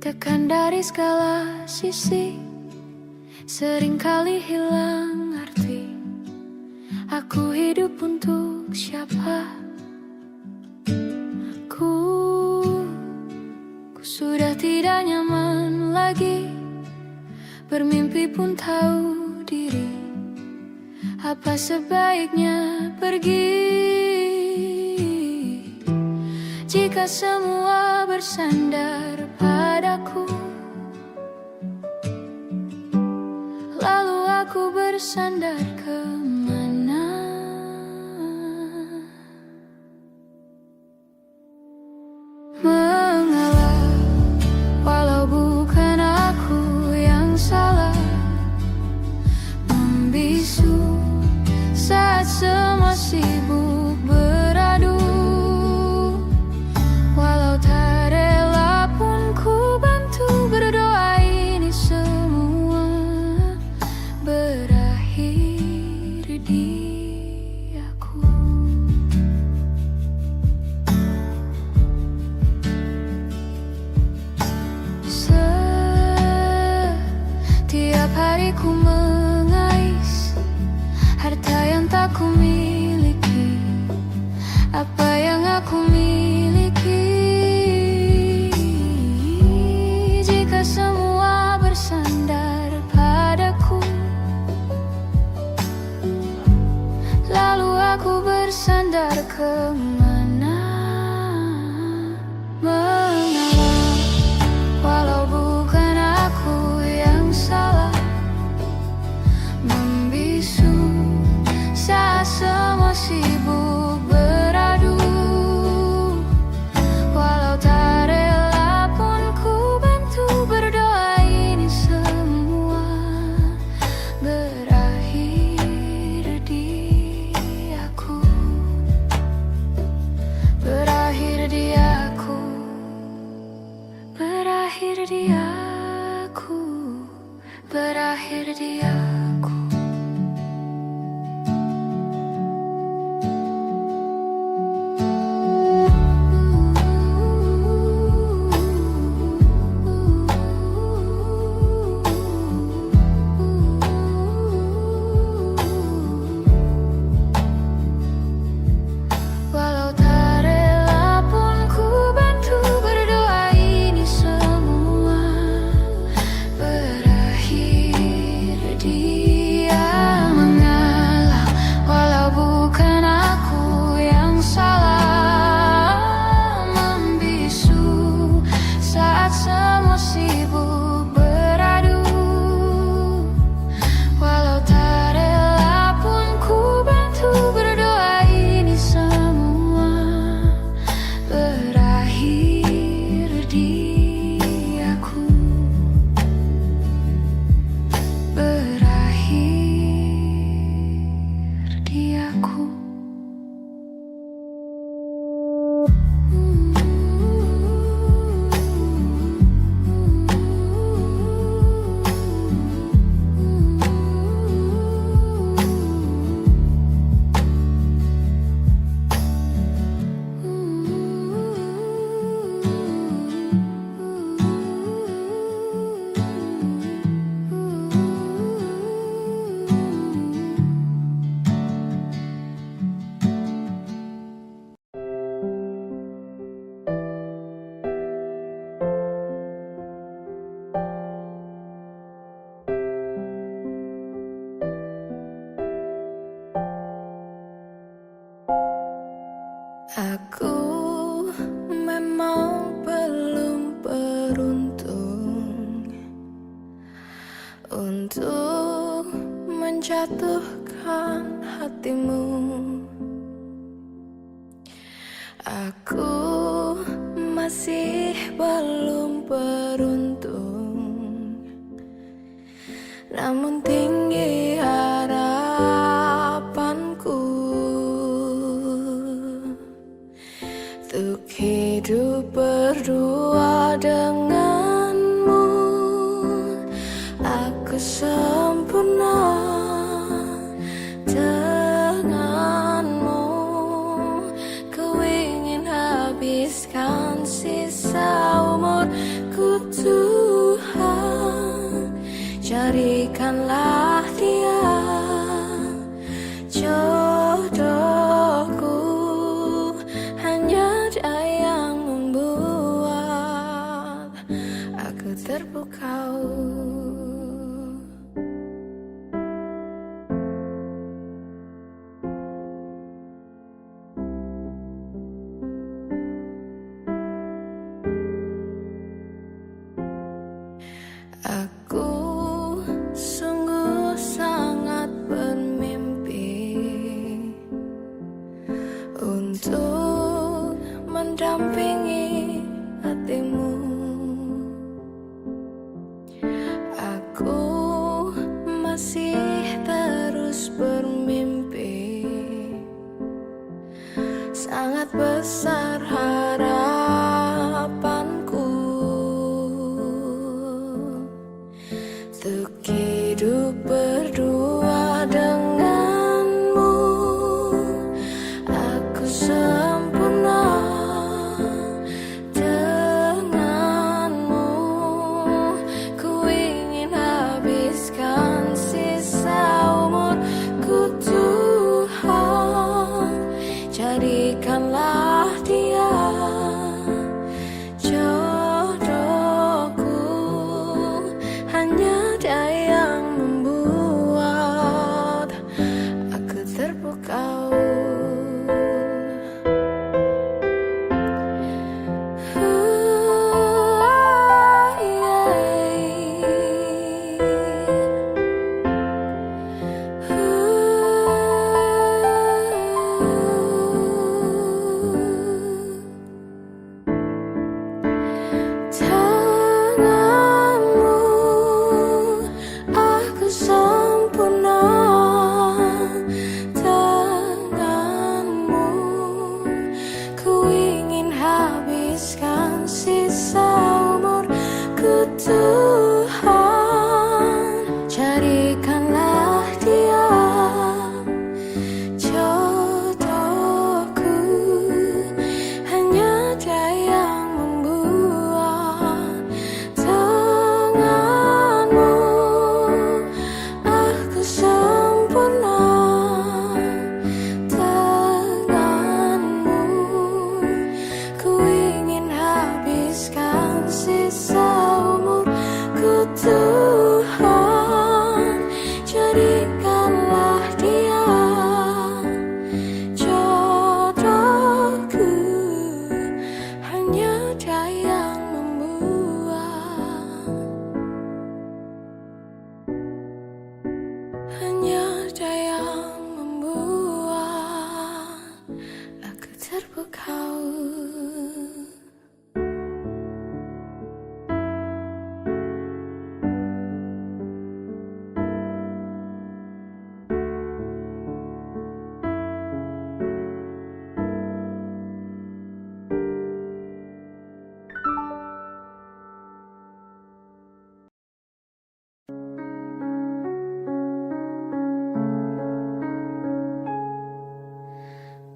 Tekan dari segala sisi, seringkali hilang arti. Aku hidup untuk siapa? Ku sudah tidak nyaman lagi, bermimpi pun tahu diri. Apa sebaiknya pergi jika semua bersandar padaku? Lalu aku bersandar kemana? Mengalah, walau bukan aku yang salah. Membisu saat semua sibuk beradu. Walau tak rela pun ku bantu berdoa ini semua berakhir di aku. Setiap hari ku mengais harta yang tak ku miliki. Apa yang aku miliki jika semua bersandar padaku? Lalu aku bersandar kemana? Mengalah, walau bukan aku yang salah. Membisu saat semua sibuk beradu. Walau tak rela pun ku bantu berdoa ini semua berakhir di aku. Berakhir di aku. Berakhir di aku. Berakhir di aku. Walau tak rela pun ku bantu berdoa ini semua berakhir dia. Mengalah, walau bukan aku yang salah. Membisu saat semua sibuk beradu. Walau tak rela pun ku bantu berdoa ini semua berakhir di aku. Berakhir di aku. Aku memang belum beruntung untuk menjatuhkan hatimu. Aku masih belum beruntung, namun tinggi harapanku untuk hidup berdua denganmu. Aku sempurna denganmu. Ku ingin habiskan sisa umurku tuh jadikanlah dia jodohku. Hanya dia yang membuat aku terpukau. Aku sungguh sangat bermimpi untuk mendampingi hatimu. Aku masih terus bermimpi, sangat besar harapanku untuk hidup berdua denganmu. Aku sempurna denganmu. Ku ingin habiskan sisa umurku, Tuhan. Jadikanlah dia jodohku. Hanya dia yang membuat aku terpukau. Tuhan, jadikanlah dia jodohku. Hanya dia yang membuat denganmu aku sempurna denganmu. Ku ingin habiskan sisa Tuhan, jadikanlah dia jodohku. Hanya dia yang membuat, hanya dia yang membuat aku terpukau.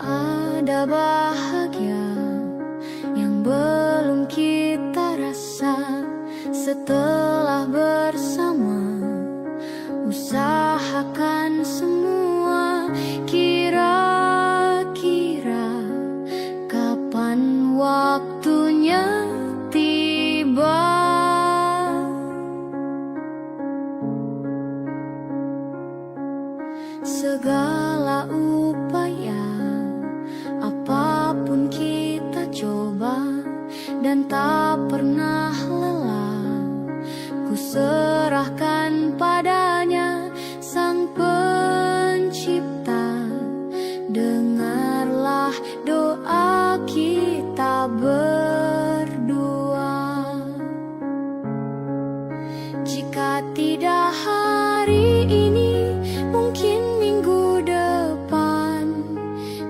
Ada bahagia yang belum kita rasa setelah bersama. Usahakan semua, kira-kira kapan waktunya tiba. Segala upaya apapun kita coba dan tak pernah lelah. Ku serahkan padanya Sang Pencipta. Dengarlah doa kita berdua. Jika tidak hari ini, mungkin minggu depan.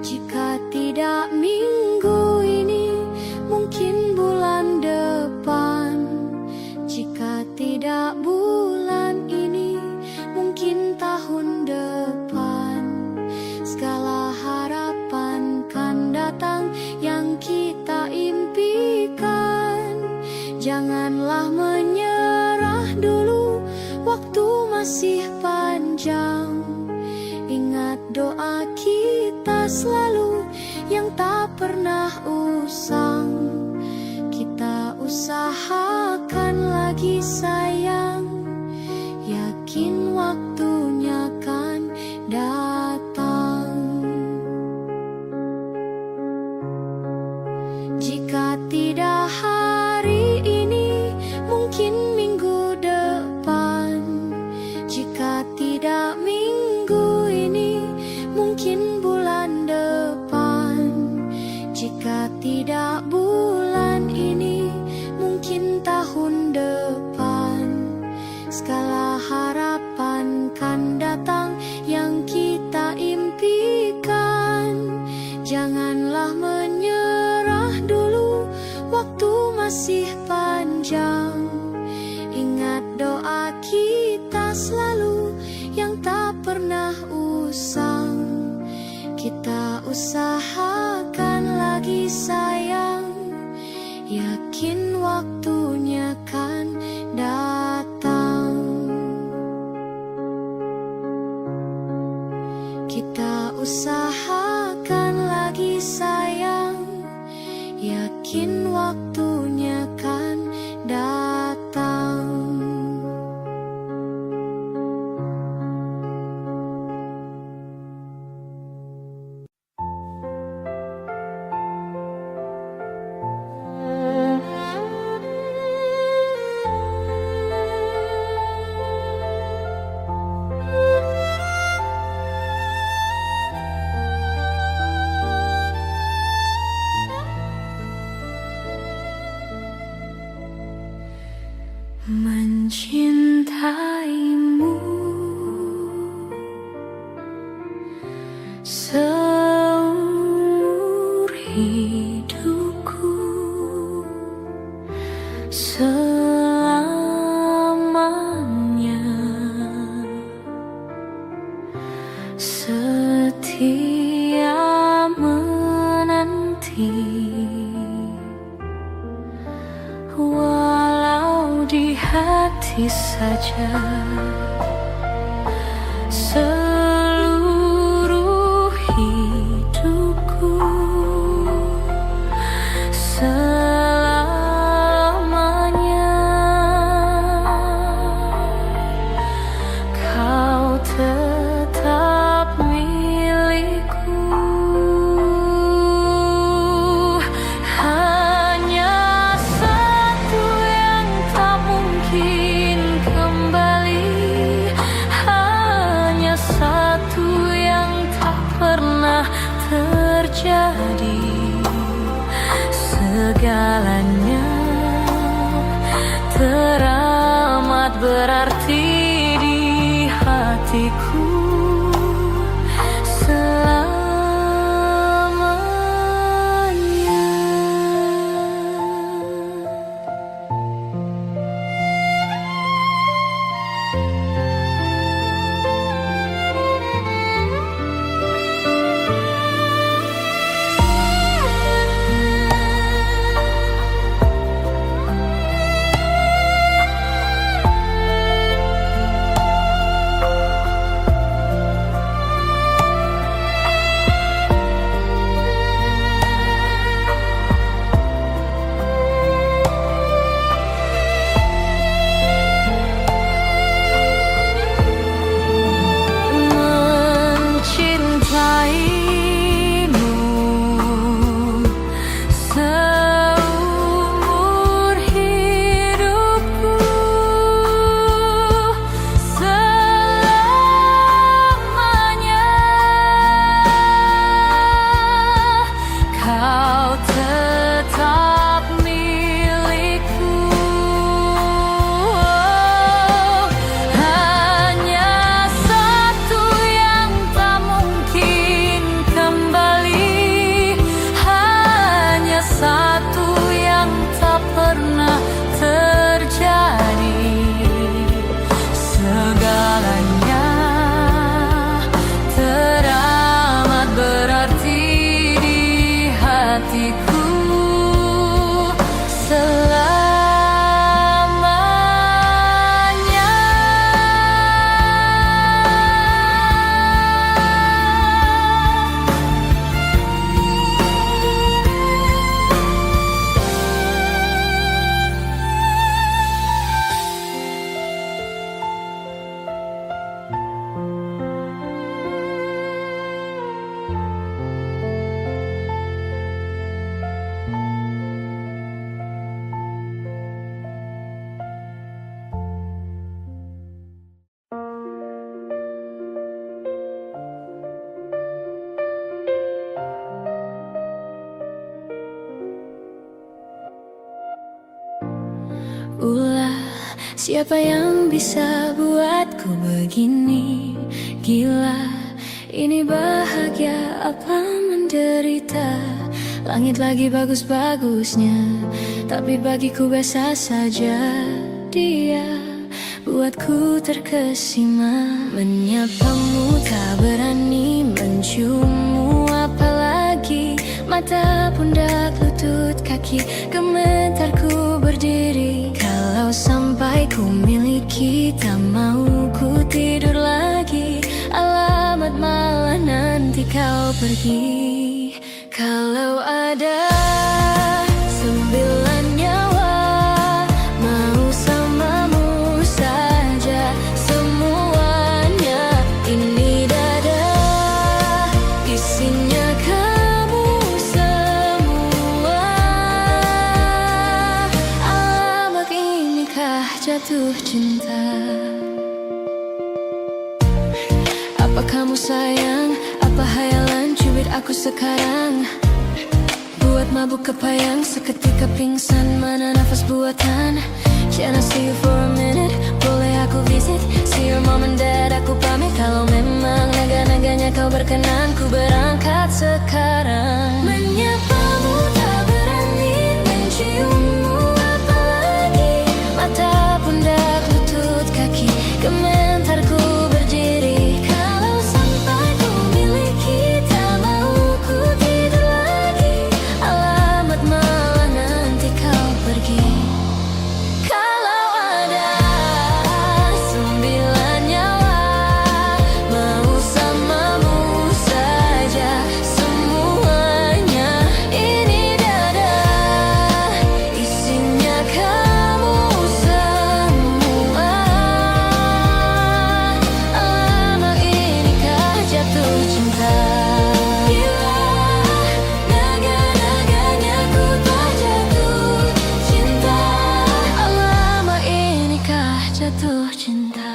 Jika tidak minggu ini, mungkin bulan depan. Jika tidak bulan ini, mungkin tahun depan. Segala harapan kan datang yang kita impikan. Janganlah menyerah dulu, waktu masih panjang. Ingat doa kita selalu yang tak pernah usang. Kita usahakan lagi sayang, yakin waktunya kan datang. Jika tidak hari ini, mungkin minggu depan. Jika tidak minggu ini, mungkin bulan depan. Jika tidak bulan ini, mungkin tahun depan. Segala harapan kan datang yang kita impikan. Janganlah menyerah dulu, waktu masih panjang. Ingat doa kita selalu yang tak pernah usang. Kita usahakan lagi sayang, yakin waktunya kan datang. Kita usahakan lagi sayang, yakin waktunya kan datang. Mencintaimu seumur hidupku, selamanya setia menanti. Walau di hati saja, seluruh hidupku selamanya kau tetap milikku. Hanya satu yang tak mungkin kembali, Ulah, siapa yang bisa buatku begini? Gila, ini bahagia apa menderita? Langit lagi bagus-bagusnya, tapi bagiku biasa saja. Dia buatku terkesima. Menyapamu tak berani, menciummu apalagi. Mata, pundak, lutut, kaki, gemetarku berdiri. Kalau sampai ku miliki, tak mau ku tidur lagi. Alamat malah nanti kau pergi. Kalau ada 9 nyawa, mau samamu saja semuanya. Ini dada, isinya kamu semua. Alamak, inikah jatuh cinta? Apa kamu sayang? Apa hayalan cubit aku sekarang? Buat mabuk kepayang, seketika pingsan. Mana nafas buatan? Can I see you for a minute? Boleh aku visit? See your mom and dad, aku pamit. Kalau memang naga-naganya kau berkenan, ku berangkat sekarang. Menyapamu tak berani, menciummu apalagi. Mata, pundak, lutut, kaki, gemetarku berdiri. Kalau sampai ku miliki, tak mau ku tidur lagi. Alamat malah nanti kau pergi. Kalau ada 9 nyawa, mau samamu saja semuanya. Ini dada, isinya kamu semua. Alamak, inikah jatuh cinta? Gila, naga-naganya ku tak jatuh cinta. Alamak, inikah jatuh cinta?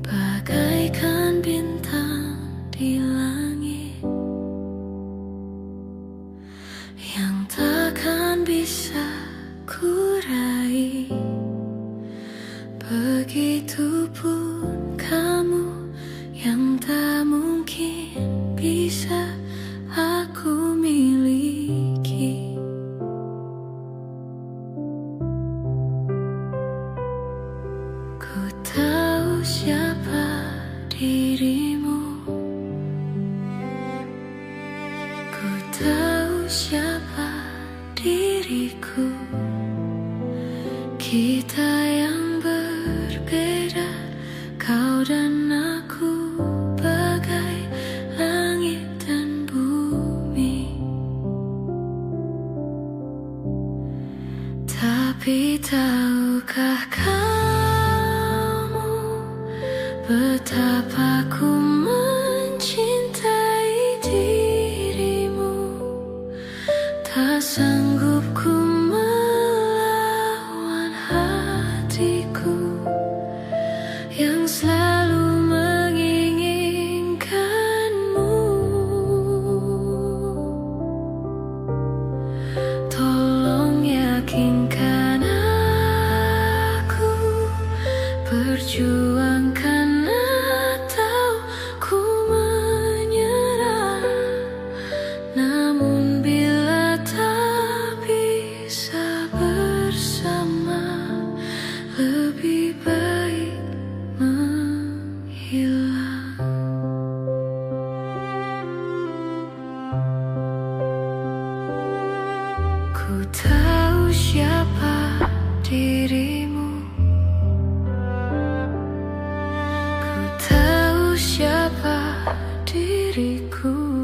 Bagaikan bintang di langit yang takkan bisa ku raih, begitupun kamu yang tak mungkin bisa aku miliki. Ku tahu siapa dirimu, ku tahu siapa diriku. Kita yang berbeda, kau dan aku, bagai langit dan bumi. Tapi tahukah kamu betapa ku mencintai dirimu? Tak sanggup ku melawan hatiku yang selalu menginginkanmu. Tolong yakinkan aku, perjuangkan atau ku menyerah. Namun bila tak bisa bersama, lebih baik menghilang. Ku tahu siapa dirimu, ku tahu siapa diriku.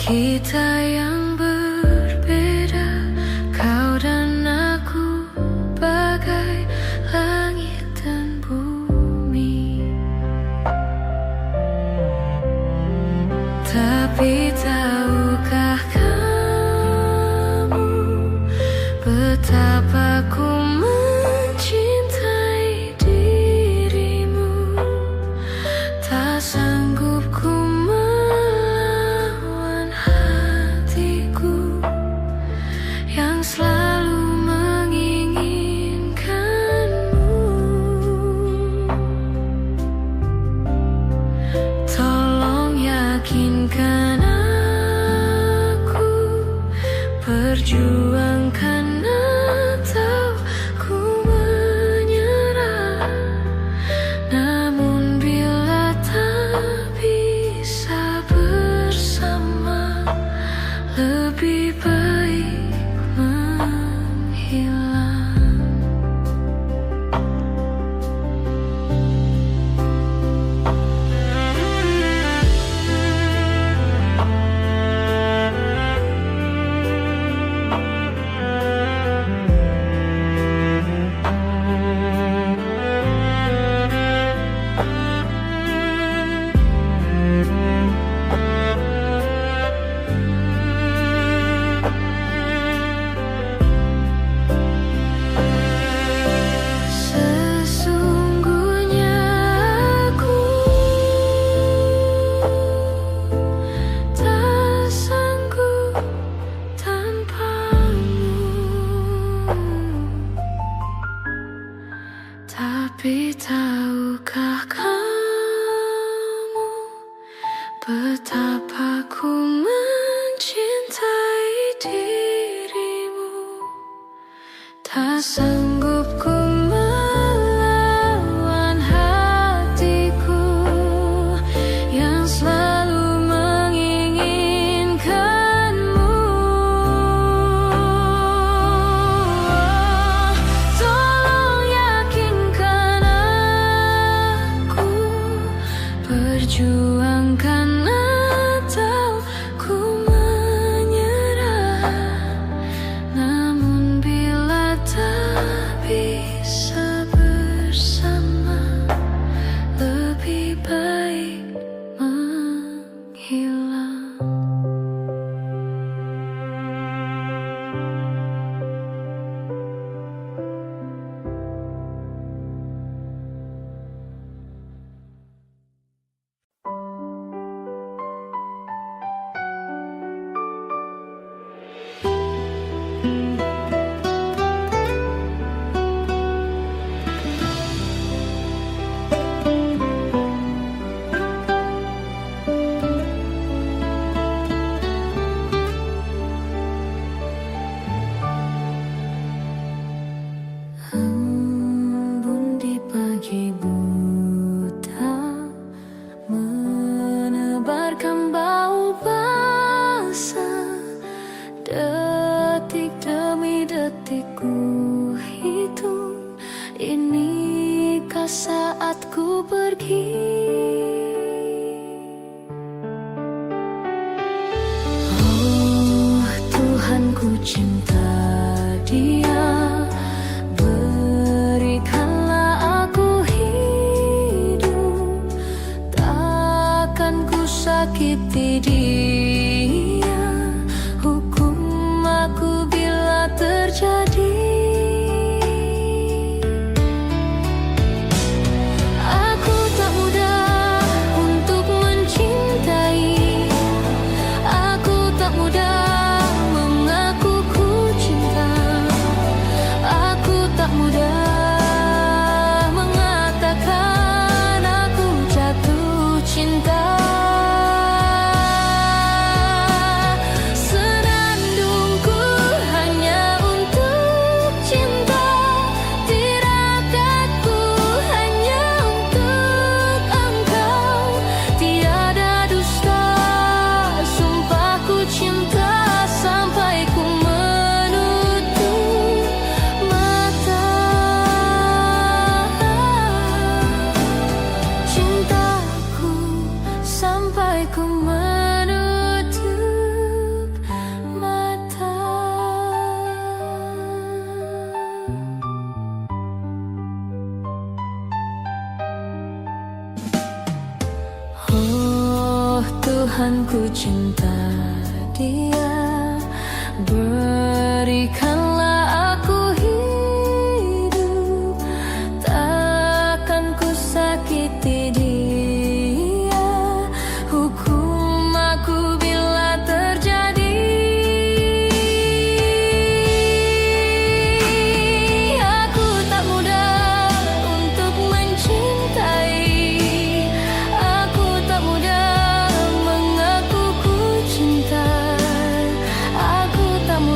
Kita yang berbeda, Perjuangkan atau ku menyerah. Namun bila tak bisa bersama, lebih baik menghilang. Sesungguhnya aku tak sanggup tanpamu, tapi tahukah kamu betapa ku mencintai dirimu. Tak sanggup ku melawan hatiku yang selalu menginginkanmu. Tolong yakinkan aku, perjuangkan atau ku menyerah. Namun bila tak bisa bersama, lebih baik menghilang. Embun di pagi buta menebarkan bau basah. Detik demi detik ku hitung, inikah saatku pergi? Oh Tuhan, ku cinta dia, berikanlah aku hidup. Takkan ku sakiti dia, hukum aku bila terjadi. Aku tak mudah untuk mencintai, aku tak mudah mengaku ku cinta, aku tak mudah mengatakan aku jatuh cinta. Senandungku hanya untuk cinta, tirakatku hanya untuk engkau. Tiada dusta, sumpahku cinta sampai ku menutup mata. Cintaku sampai ku menutup mata. Oh Tuhan, ku cinta dia, berikanlah aku hidup. Takkan ku sakiti dia, hukum aku bila terjadi. Aku tak mudah untuk mencintai, aku tak mudah mengaku ku cinta, aku tak mudah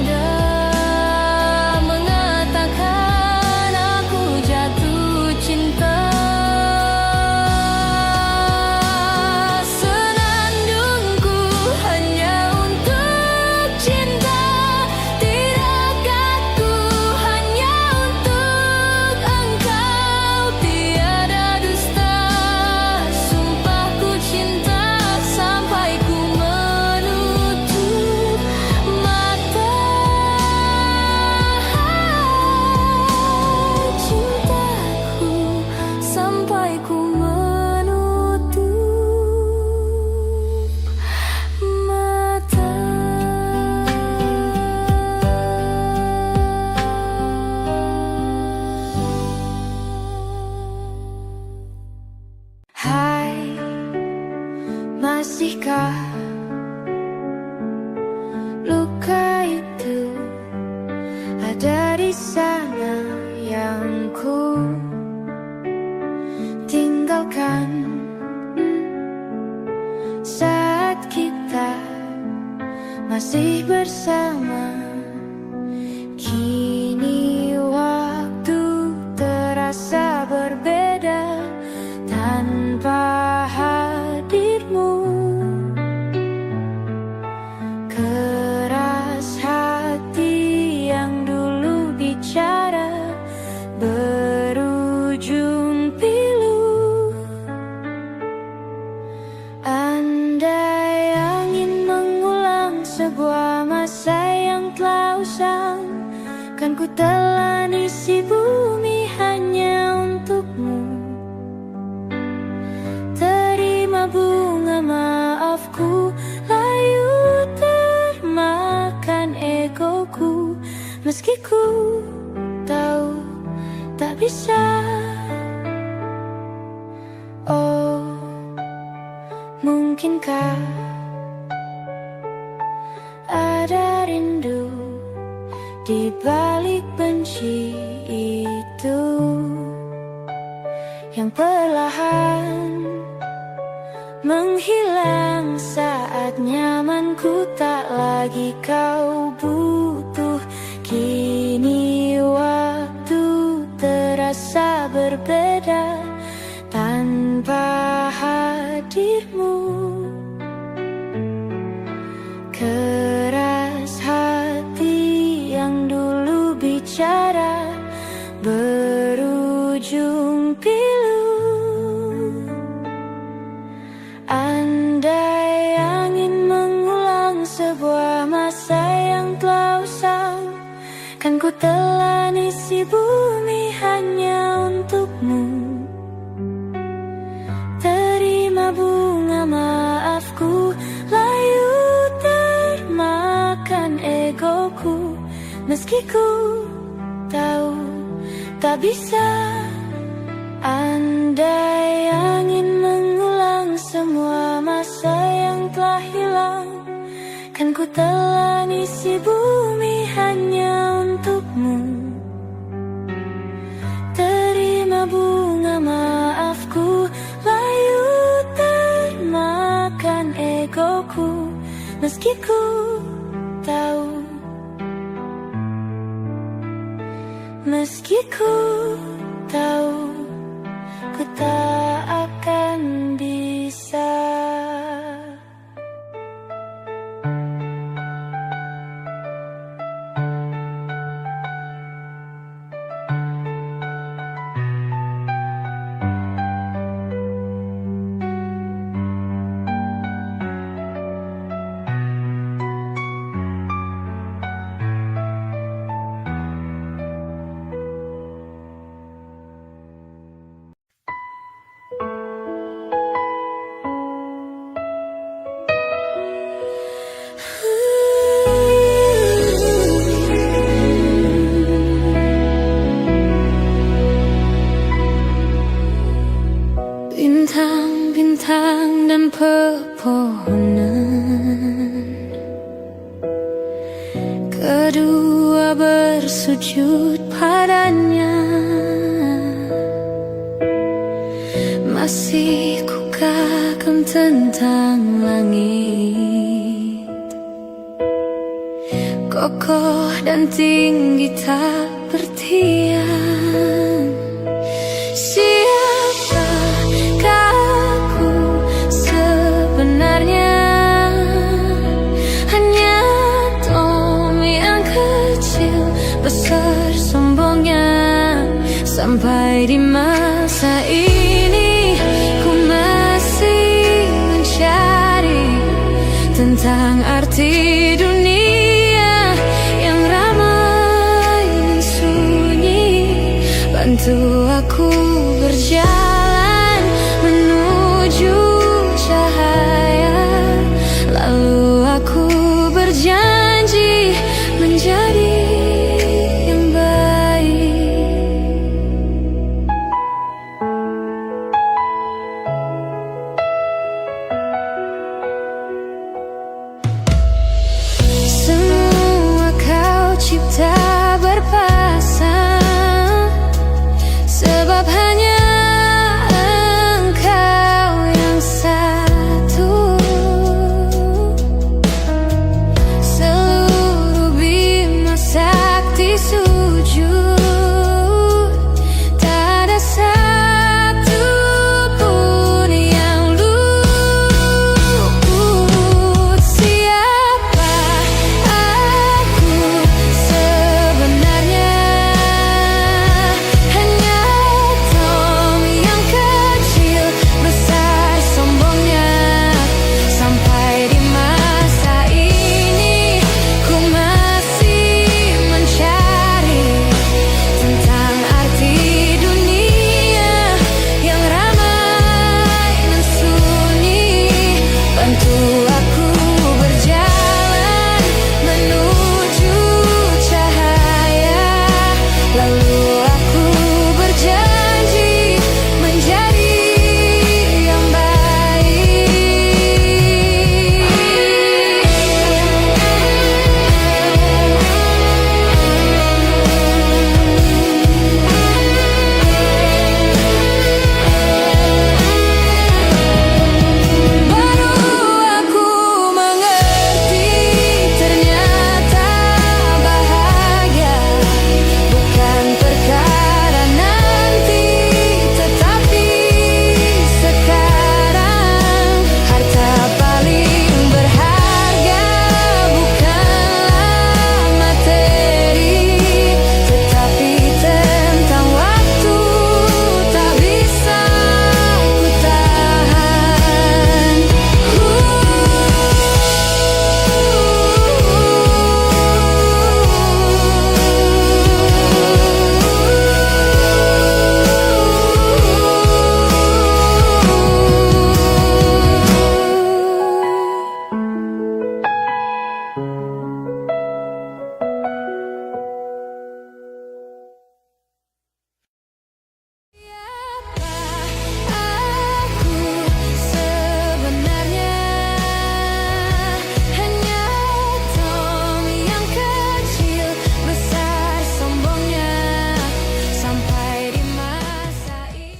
ada di sana yang ku tinggalkan saat kita masih bersama. Kini waktu terasa berbeda tanpa hadirmu. Keras hati yang dulu bicara berujung pilu. Andai angin mengulang sebuah masa yang telah usang, kan ku telan isi bumi hanya untukmu. Terima bunga maafku, layu termakan egoku, meski ku tahu tak bisa. Oh, mungkinkah ada rindu di balik benci itu yang perlahan menghilang saat nyamanku tak lagi kau butuh. Kini waktu terasa berbeda tanpa hadirmu. Keras hati yang dulu bicara berujung pilu. Andai angin mengulang sebuah masa yang telah usang, kan ku telan isi bumi hanya untukmu. Terima bunga maafku, layu termakan egoku, meski ku tahu tak bisa. Andai angin mengulang semua masa yang telah hilang, kan ku telan isi bumi hanya untukmu. Terima bunga maafku, layu termakan egoku, meski ku tahu, meski ku tahu, ku tak akan bisa. Bintang-bintang dan pepohonan, kedua bersujud padanya. Masih ku kagum tentang langit, kokoh dan tinggi tak bertiang. Besar sombongnya, sampai di masa ini ku masih mencari tentang arti dunia yang ramai dan sunyi. Bantu aku berjalan menuju cahaya, lalu aku berjanji menjadi hati sujud, tak ada satu pun yang luput. Siapa aku sebenarnya? Hanya Tom yang kecil besar sombongnya. Sampai di masa ini ku masih mencari tentang arti dunia yang ramai dan sunyi. Bantu aku berjalan menuju cahaya, lalu aku berjanji menjadi yang baik. Baru aku mengerti ternyata bahagia bukan perkara nanti, tetapi sekarang. Harta paling berharga bukanlah materi, tetapi tentang waktu tak bisa ku tahan. Aku sebenarnya hanya Tom yang kecil besar sombongnya. Sampai di masa ini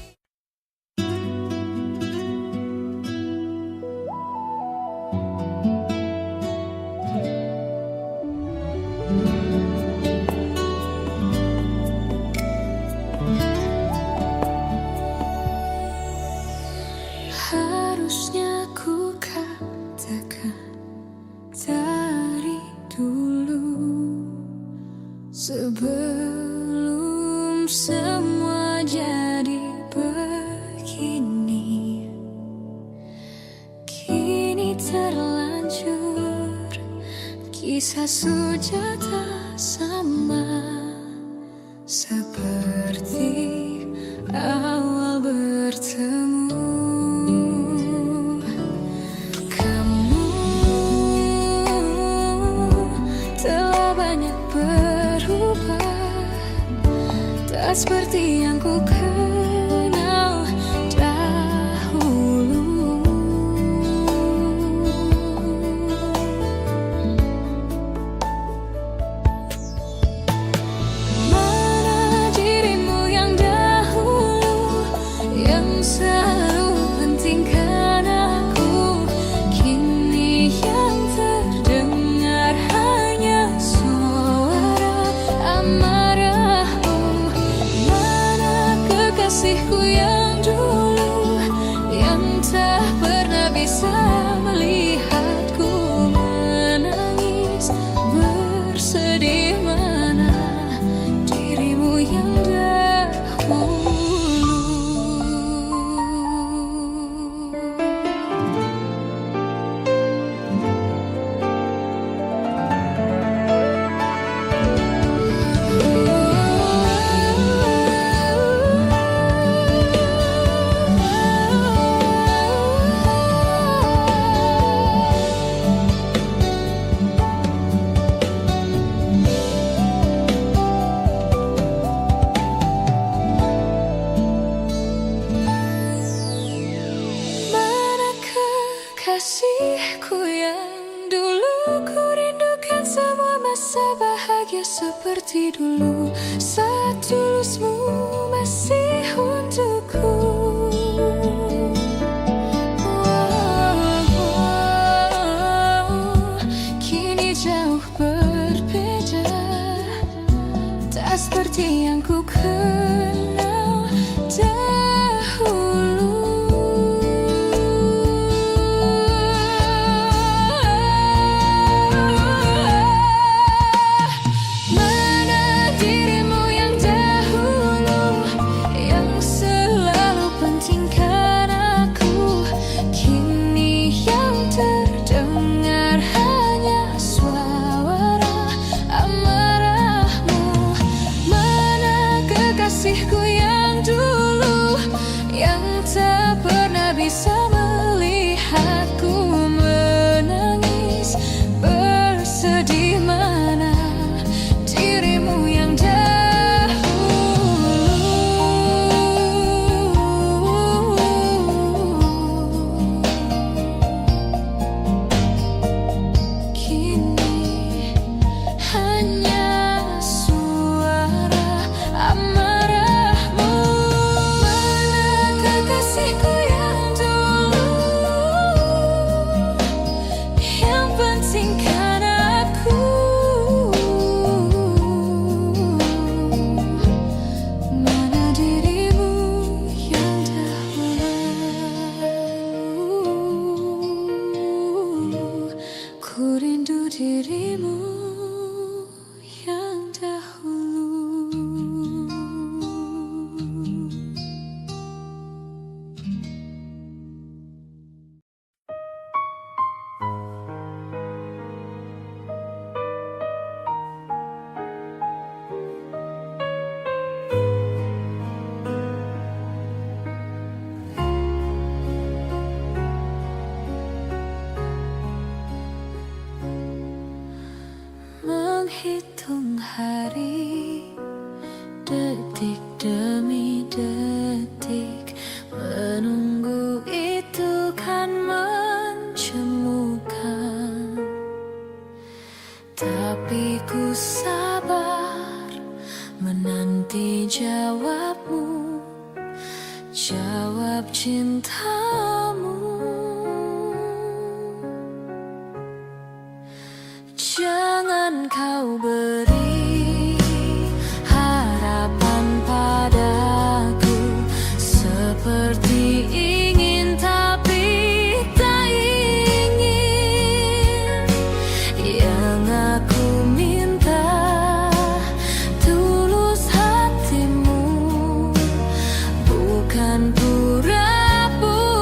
harusnya ku katakan dari dulu, sebelum semua jadi begini. Kini terlanjur kisah Sujata sama seperti awal bertemu. Kamu telah banyak berubah, tak seperti yang ku kenal dahulu. Mana dirimu yang dahulu, yang selalu pentingkan aku. Kini yang terdengar hanya suara amarahmu. Mana kekasihku yang dulu, yang tak pernah bisa melihatku menangis bersedih. Mana dirimu yang dahulu. Mana kekasihku yang dulu, ku rindukan semua masa bahagia seperti dulu. Saat tulusmu masih untukku. Kini jauh berbeda. tak seperti yang ku kenal dahulu. Mana dirimu yang dahulu, yang selalu pentingkan aku. Kini yang terdengar hanya suara amarahmu. Mana kekasihku yang dulu, yang tak pernah bisa melihatku menangis bersedih. Mana dirimu yang dahulu. Kini hanya suara amarahmu. Mana kekasihku yang dulu, yang pentingkan aku. Mana dirimu yang dahulu. Ku rindu dirimu yang dahulu. Menghitung hari, detik demi detik, menunggu itu kan mencemukan. Tapi ku sabar menanti jawabmu, jawab cintamu. Jangan kau beri harapan padaku, seperti ingin tapi tak ingin. Yang aku minta tulus hatimu, bukan pura-pura.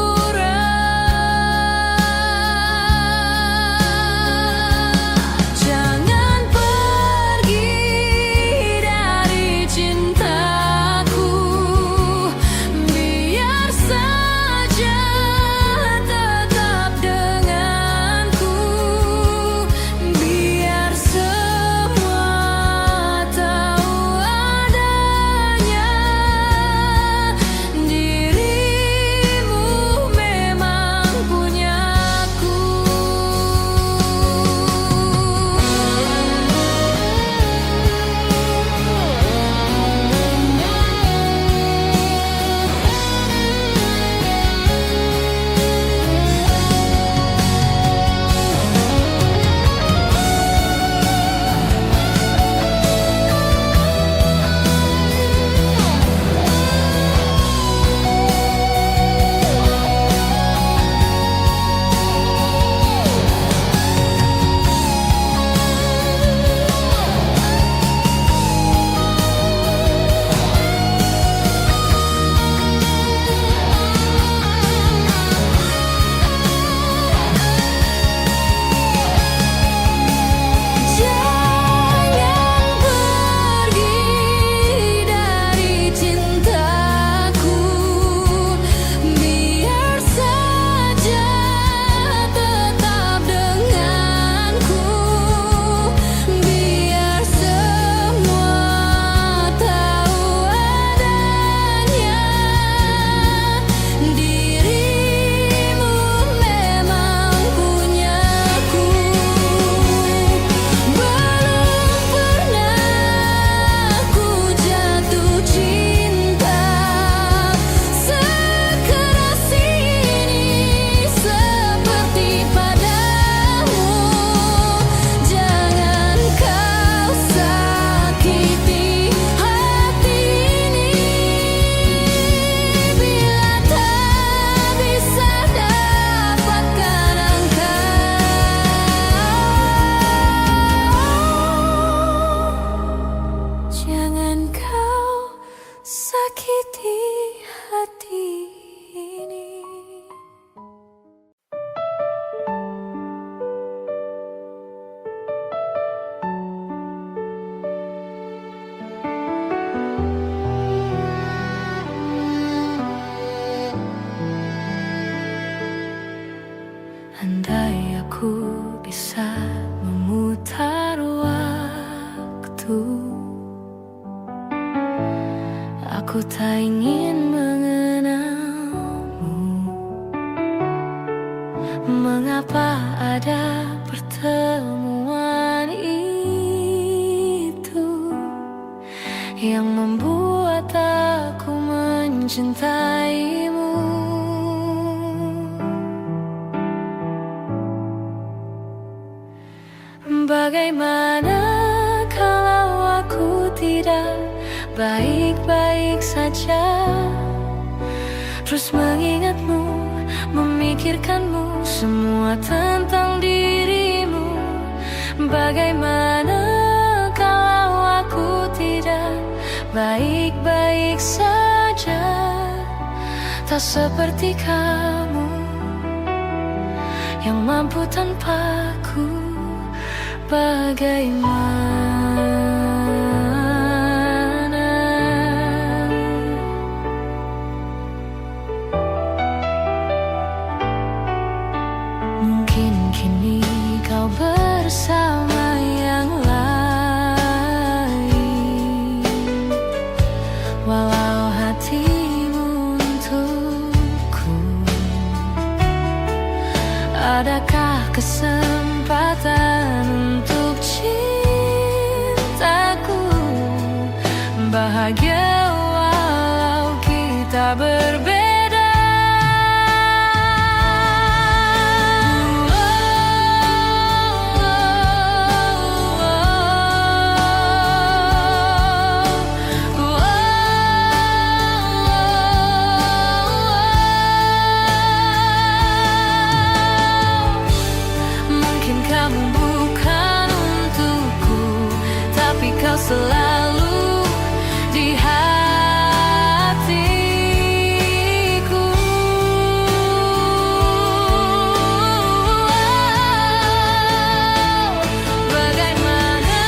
Aku tak ingin mengenalmu. Mengapa ada pertemuan itu yang membuat aku mencintaimu? Bagaimana kalau aku tidak baik-baik saja, terus mengingatmu, memikirkanmu, semua tentang dirimu? Bagaimana kalau aku tidak baik-baik saja, tak seperti kamu yang mampu tanpaku? Bagaimana? Mungkin kini kau bersama yang lain, walau hatimu untukku. Adakah kesempatan untuk cintaku bahagia walau kita berbeda? Selalu di hatiku. Bagaimana?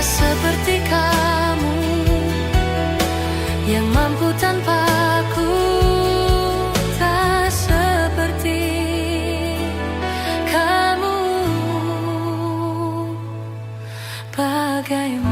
Seperti kamu yang mampu tanpaku, tak seperti kamu. Bagaimana?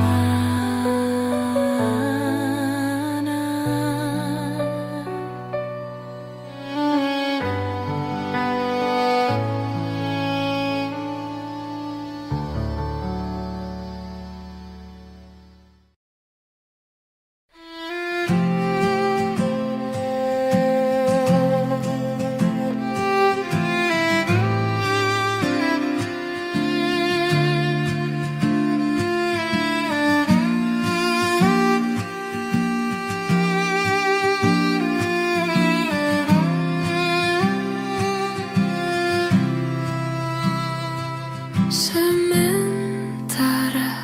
Sementara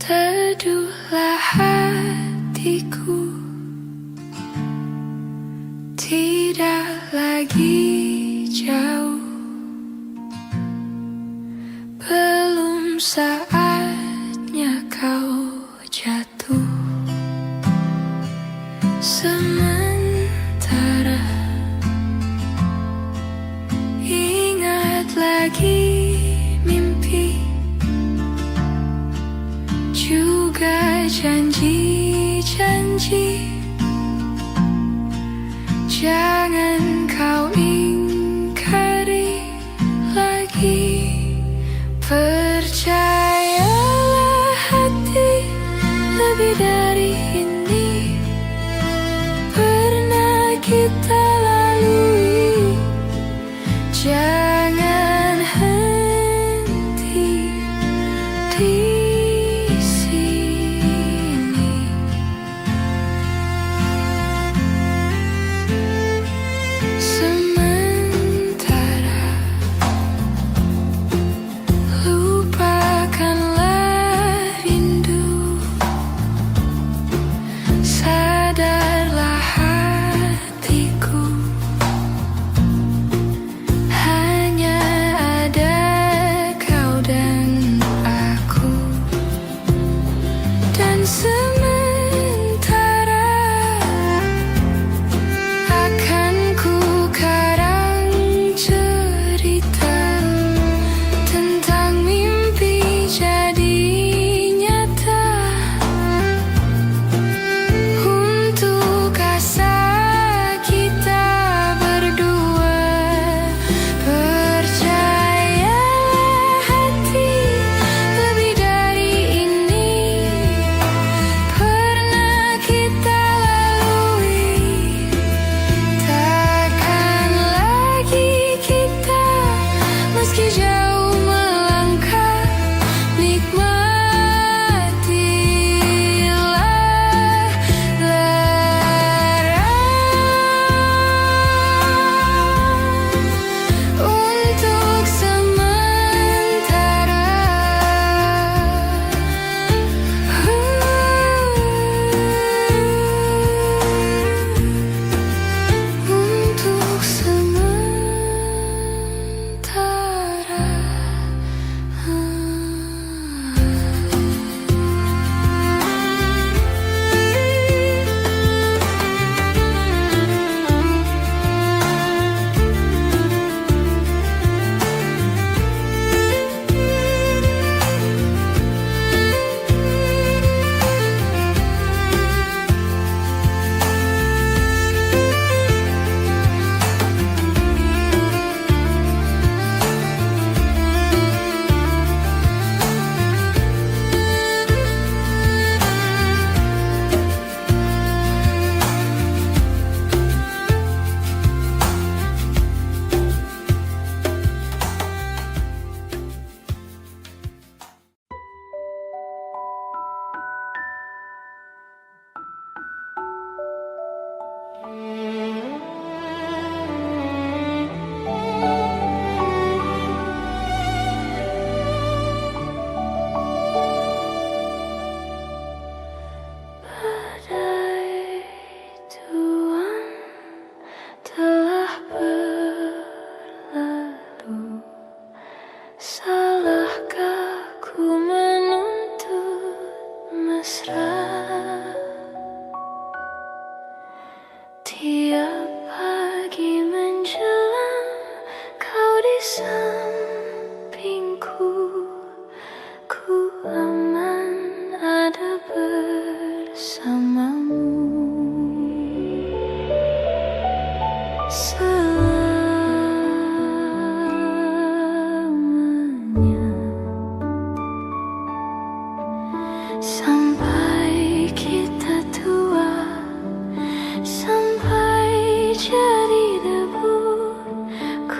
teduhlah hatiku, tidak lagi jauh, belum saatnya kau jatuh. Sementara lagi mimpi, juga janji-janji. Jangan kau ingkari lagi. Percayalah hati, lebih dari ini pernah kita lalui. Jangan henti di sini.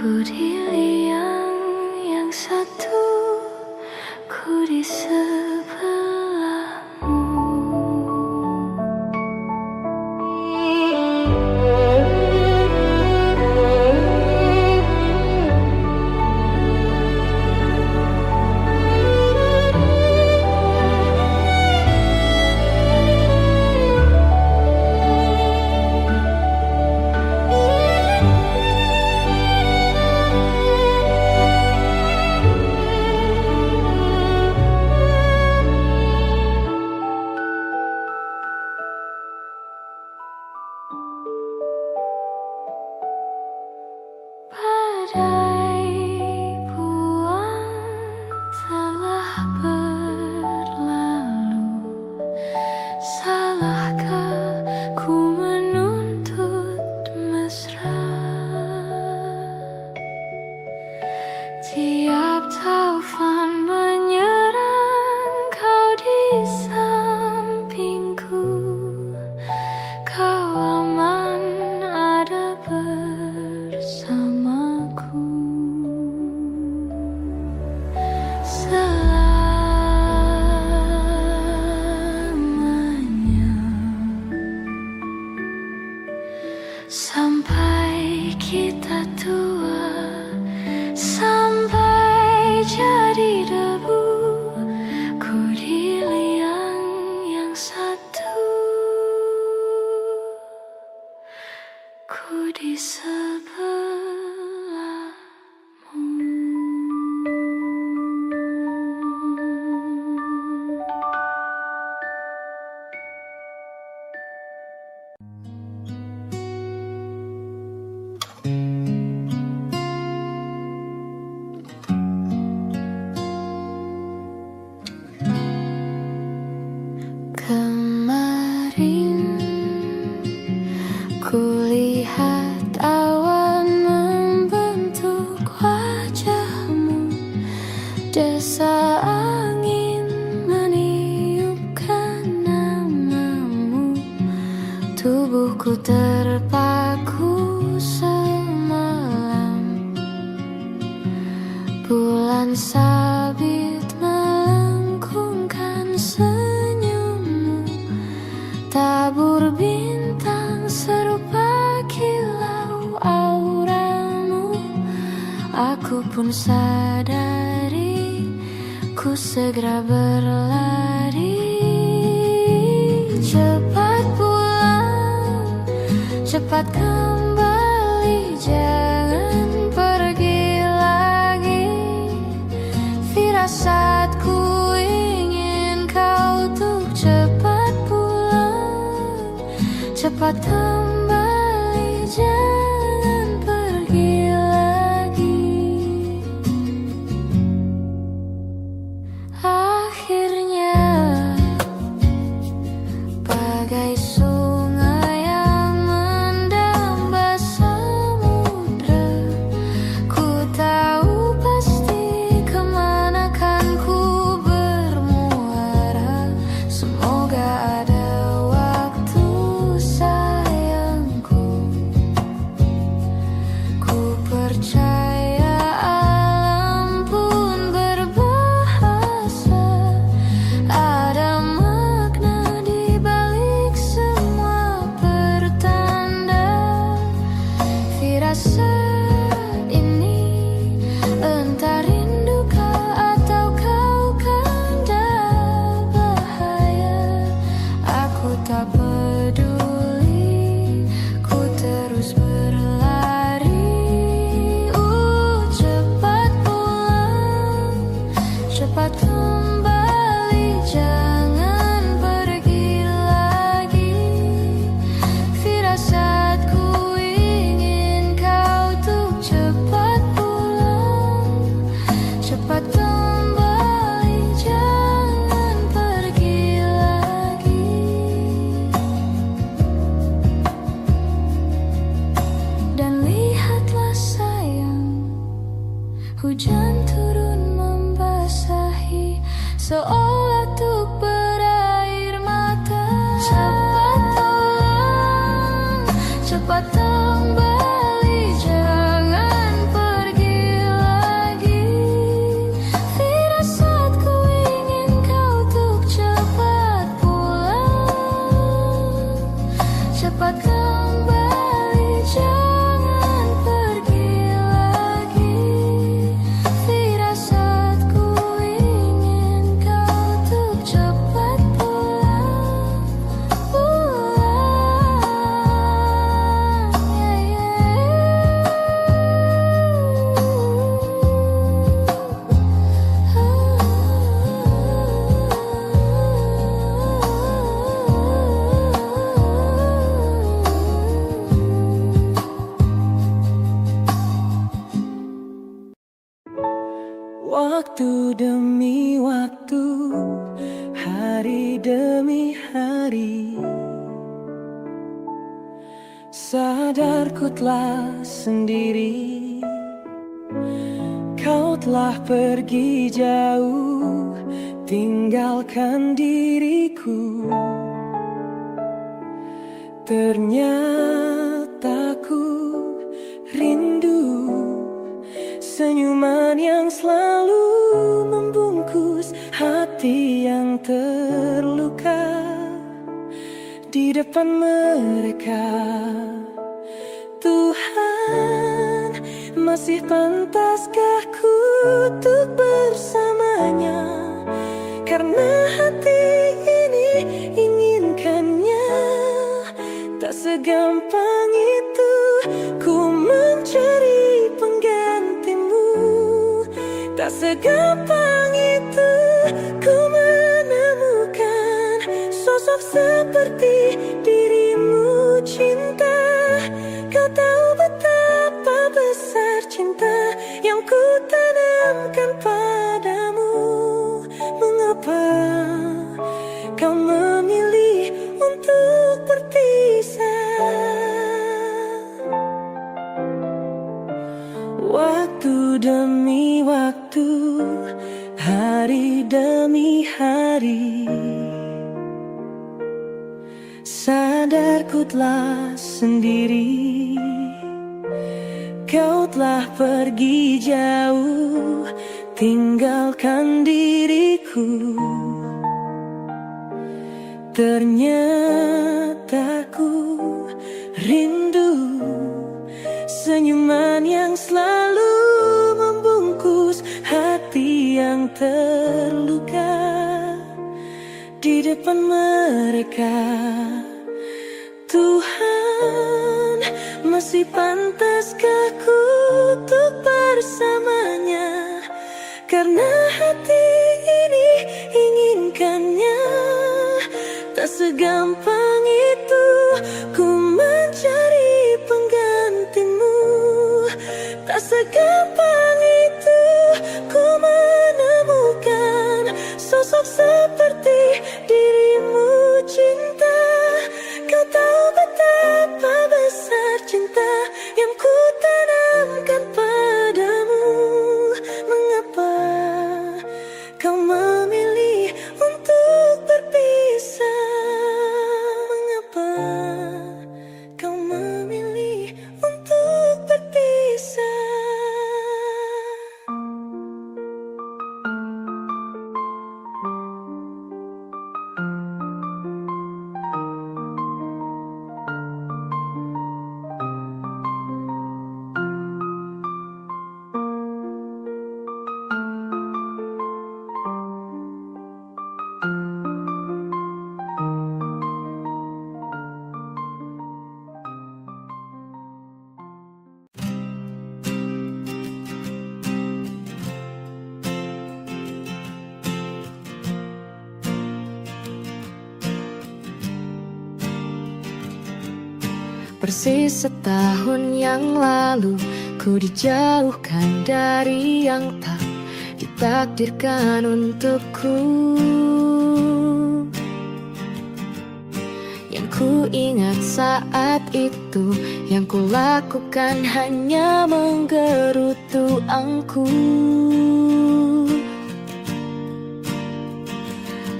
Ku di liang yang satu, ku di sebelahmu. Badai bulan telah berlalu, salahkah ku menuntut mesra? Tiap taufan menyerang, kau di sampingku, kau aman ada bersamaku. Selamanya sampai kita tua, sampai jadi debu, ku di liang yang satu, ku di sebelahmu. Kemarin kulihat awan membentuk wajahmu, desa angin meniupkan namamu, tubuhku terpaku semalam, bulan sabit melengkungkan senyummu, tabur bintang serupa kilau auramu. Aku pun sadari, ku segera berlari. Cepat pulang, cepat kembali, jangan pergi lagi. Firasatku ingin kau untuk cepat pulang, cepat kembali, jangan pergi lagi. Akhirnya bagai sungai yang mendamba samudra, ku tahu pasti kemana kan ku bermuara. Semoga ada waktu sayangku, ku percaya alam pun berbahasa, ada makna di balik semua pertanda. Firasat ini entah rindukah atau kau kanda bahaya, aku tak peduli, ku terus berlari. Cepat pulang, cepat kembali, jangan pergi lagi. Firasatku ingin kau untuk cepat pulang, cepat kembali, jangan pergi lagi. Dan lihatlah sayang, hujan turun membasahi, seolah tuk berair mata. Cepat pulang, cepat kembali, jangan pergi Waktu demi waktu, hari demi hari, sadar ku telah sendiri. Kau telah pergi jauh, tinggalkan diriku. Ternyata ku rindu senyuman yang selalu membungkus hati yang terluka di depan mereka. Tuhan, masih pantaskah ku untuk bersamanya? Karena hati ini inginkannya. Tak segampang itu ku mencari penggantimu. Tak segampang itu ku menemukan sosok seperti dirimu. Cinta, kau tahu betapa besar cinta yang ku tanamkan padamu. Mengapa kau memilih untuk berpisah? Waktu demi waktu, hari demi hari, sadar ku telah sendiri. Kau telah pergi jauh, tinggalkan diriku. Ternyata ku rindu senyuman yang selalu membungkus hati yang terluka di depan mereka. Tuhan, masih pantaskah ku untuk bersamanya? Karena hati ini inginkannya. Tak segampang itu ku mencari penggantimu. Tak segampang itu ku menemukan sosok seperti dirimu. Cinta, kau tahu betapa besar cinta yang ku tanamkan padamu. Mengapa kau memilih untuk berpisah? Mengapa kau memilih untuk berpisah? Persis setahun yang lalu ku dijauhkan dari yang tak ditakdirkan untukku. Yang ku ingat saat itu, yang ku lakukan hanya menggerutu angku.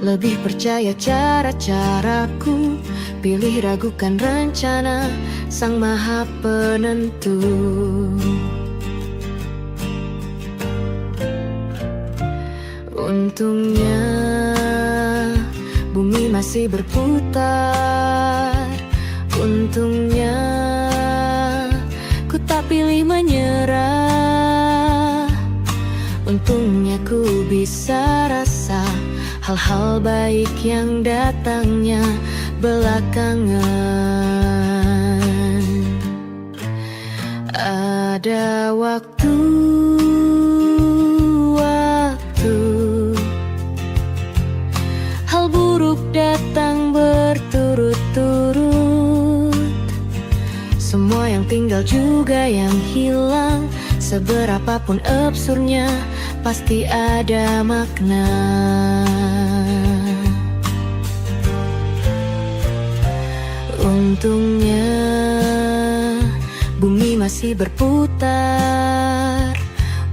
Lebih percaya cara-caraku, pilih ragukan rencana Sang Maha Penentu. Untungnya bumi masih berputar. Untungnya ku tak pilih menyerah. Untungnya ku bisa rasa hal-hal baik yang datangnya belakangan. Ada waktu hal buruk datang berturut-turut. Semua yang tinggal juga yang hilang, Seberapapun absurdnya, pasti ada makna. Untungnya bumi masih berputar.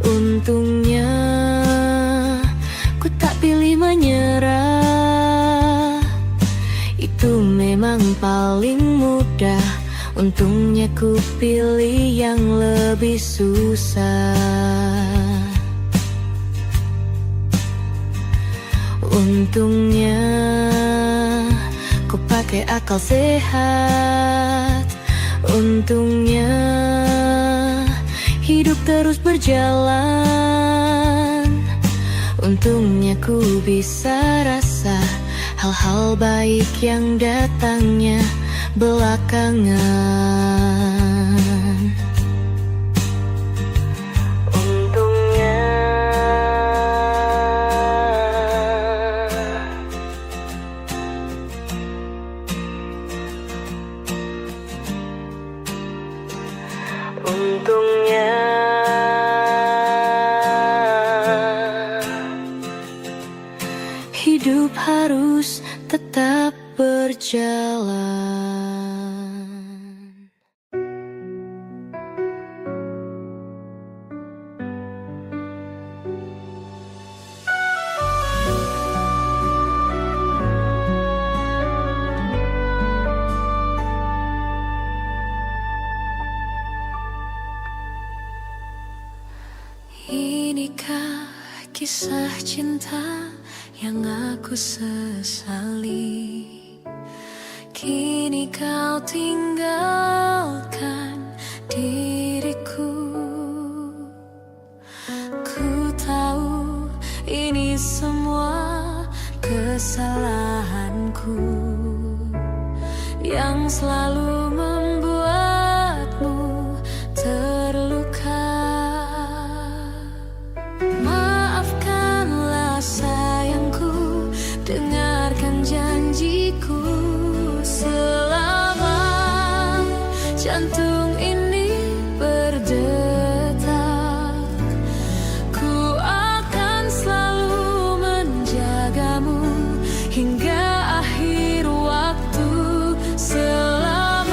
Untungnya ku tak pilih menyerah. Itu memang paling mudah. Untungnya ku pilih yang lebih susah. Untungnya ku pakai akal sehat. Untungnya hidup terus berjalan. Untungnya ku bisa rasa hal-hal baik yang datangnya belakangan. Untungnya Untungnya hidup harus tetap berjalan. Inikah kisah cinta yang aku sesali? Kini kau tinggalkan diriku. Ku tahu ini semua kesalahanku yang selalu membuatmu terluka. Maafkanlah sayangku, dengarkan janjiku. Selama jantung ini berdetak, ku akan selalu menjagamu hingga akhir waktu. Selama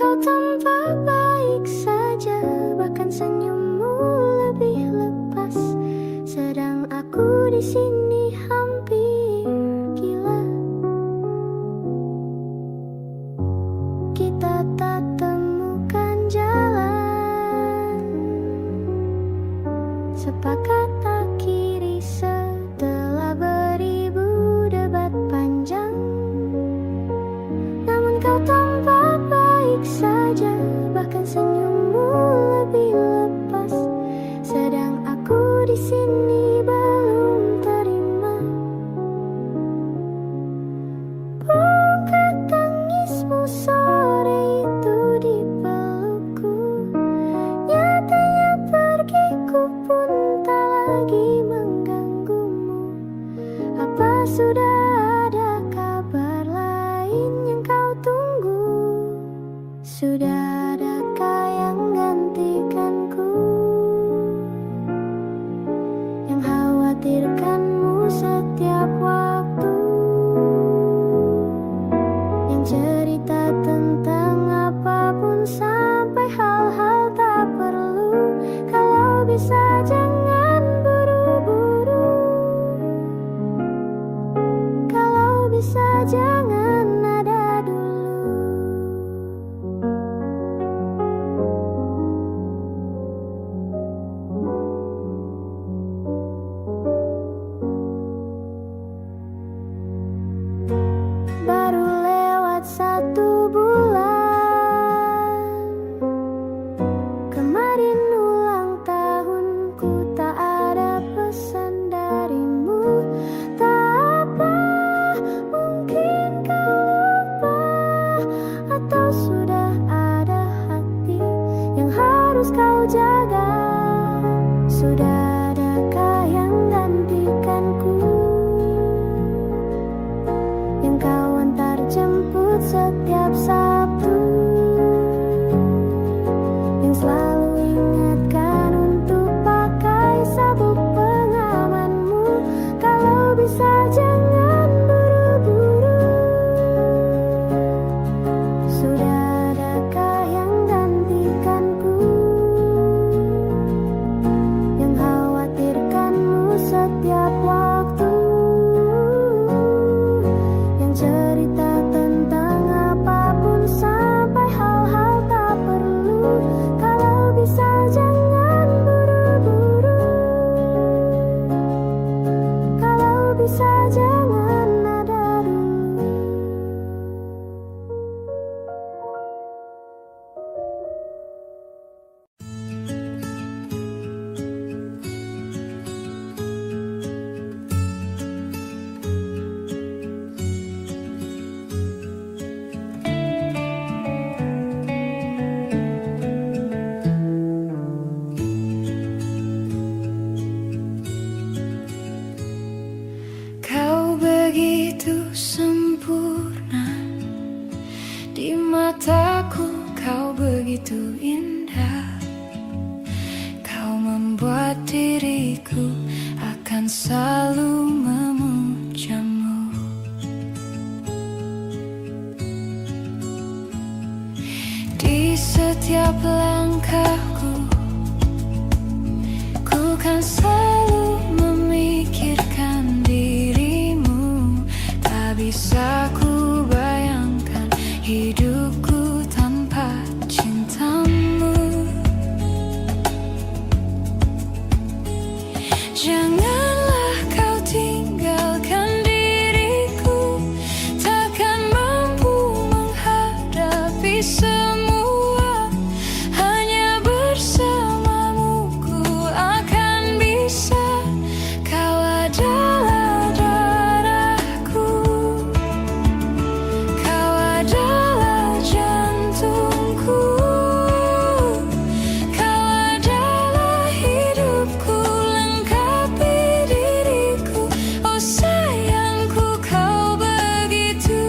kau tampak baik saja, bahkan senyummu lebih lepas. Sedang aku di sini hampir gila. Kita tak temukan jalan, sepakat akhiri setelah beribu debat panjang. Namun kau tampak baik saja, bahkan senyummu lebih lepas. Sedang aku di sini belum terima. Bukan tangismu sore itu di pelukku, nyatanya pergiku pun tak lagi mengganggumu. Apa sudah ada kabar lain yang kau tunggu? Sudah adakah yang gantikanku, yang khawatirkanmu setiap waktu, yang cerita tentang apapun sampai hal-hal tak perlu? Kalau bisa jangan buru-buru, kalau bisa jangan ada dulu. Baru lewat 1 bulan, kemarin ulang tahunku, tak ada pesan darimu. Tak apa, mungkin kau lupa, atau sudah ada hati yang harus kau jaga. Sudah adakah yang gantikanku, yang kau antar jemput setiap Sabtu, yang selalu ingatkan untuk pakai sabuk pengamanmu? Kalau bisa jangan buru-buru, sudah adakah yang gantikanku, yang khawatirkanmu setiap waktu, yang cerita tentang apapun sampai hal-hal tak perlu? Kalau bisa jangan buru-buru, kalau bisa jangan ada dulu. Kau begitu sempurna di mataku, kau begitu indah. Kau membuat diriku akan selalu memujamu. Di setiap langkahku, ku kan selalu memikirkan dirimu. Tak bisa ku bayangkan hidupku tanpa cintamu. Janganlah kau tinggalkan diriku, takkan mampu menghadapi semua. Hanya bersamamu ku akan bisa. Kau adalah darahku, kau adalah jantungku, kau adalah hidupku, lengkapi diriku. Oh sayangku, kau begitu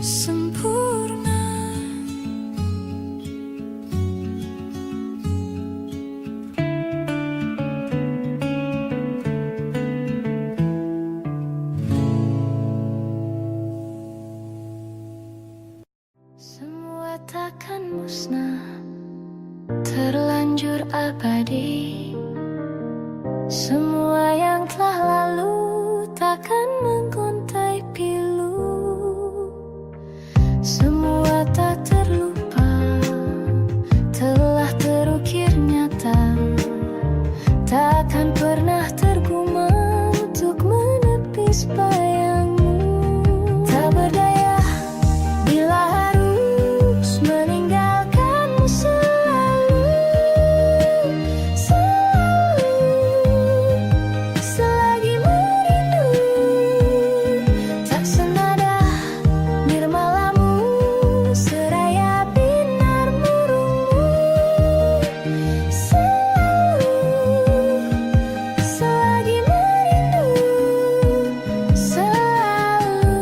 sempurna. Semua takkan musnah, terlanjur abadi. Semua yang telah lalu takkan mengontai pilu. Semua tak terlupa, telah terukir nyata. Takkan pernah tergumam untuk menepis bayangmu. Tak berdaya bila harus meninggalkanmu selalu, selalu, selagi merindu. Tak senada nirmalamu, seraya binar murungmu. Selalu, selagi merindu, selalu.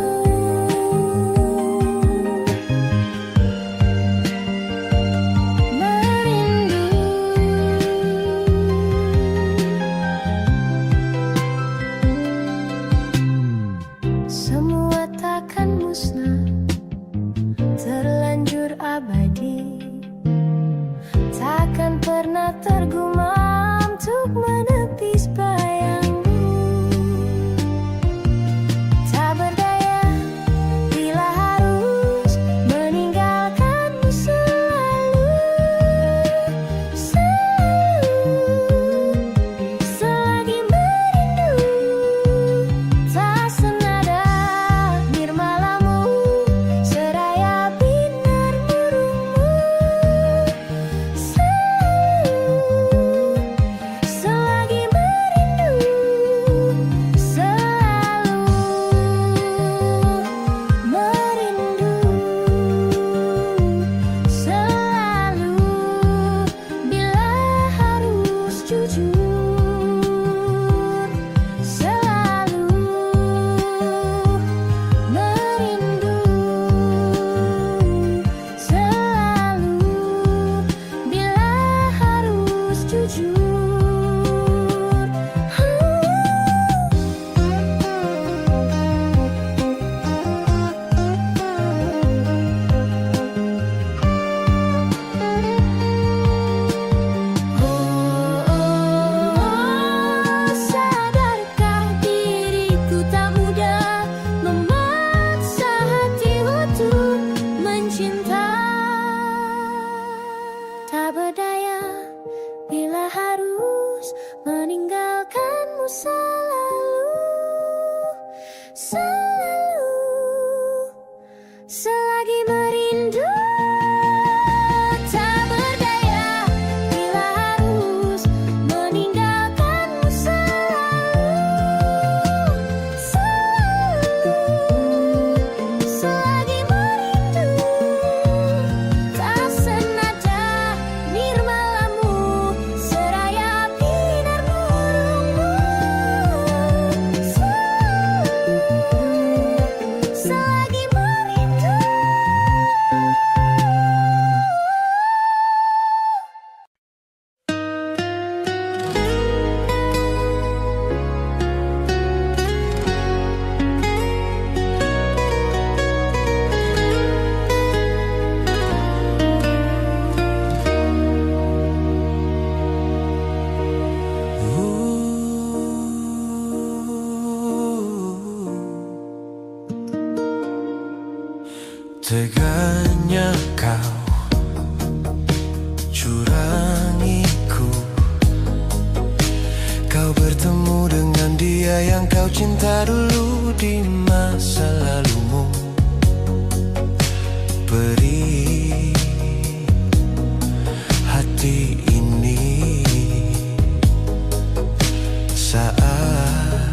Semua takkan musnah, terlanjur abadi. Takkan pernah tergumam untuk menepis bayangmu. Tak berdaya bila harus meninggalkanmu selalu, selalu, selagi merindu. Tak senada nirmalamu, seraya binar murungmu. Selalu, selagi merindu, selalu merindu, selalu bila harus jujur, selalu merindu, selalu bila harus jujur. Sadarkah diriku tak mudah memaksa hati untuk mencinta. Tak berdaya bila harus meninggalkanmu selalu, selalu, selagi merindu. Tak berdaya bila harus meninggalkanmu selalu, selalu, selagi merindu. Tak senada nirmalamu, seraya binar murungmu. Selalu, selagi merindu. Teganya kau curangiku. Kau bertemu dengan dia yang kau cinta dulu di masa lalumu. Beri hati ini saat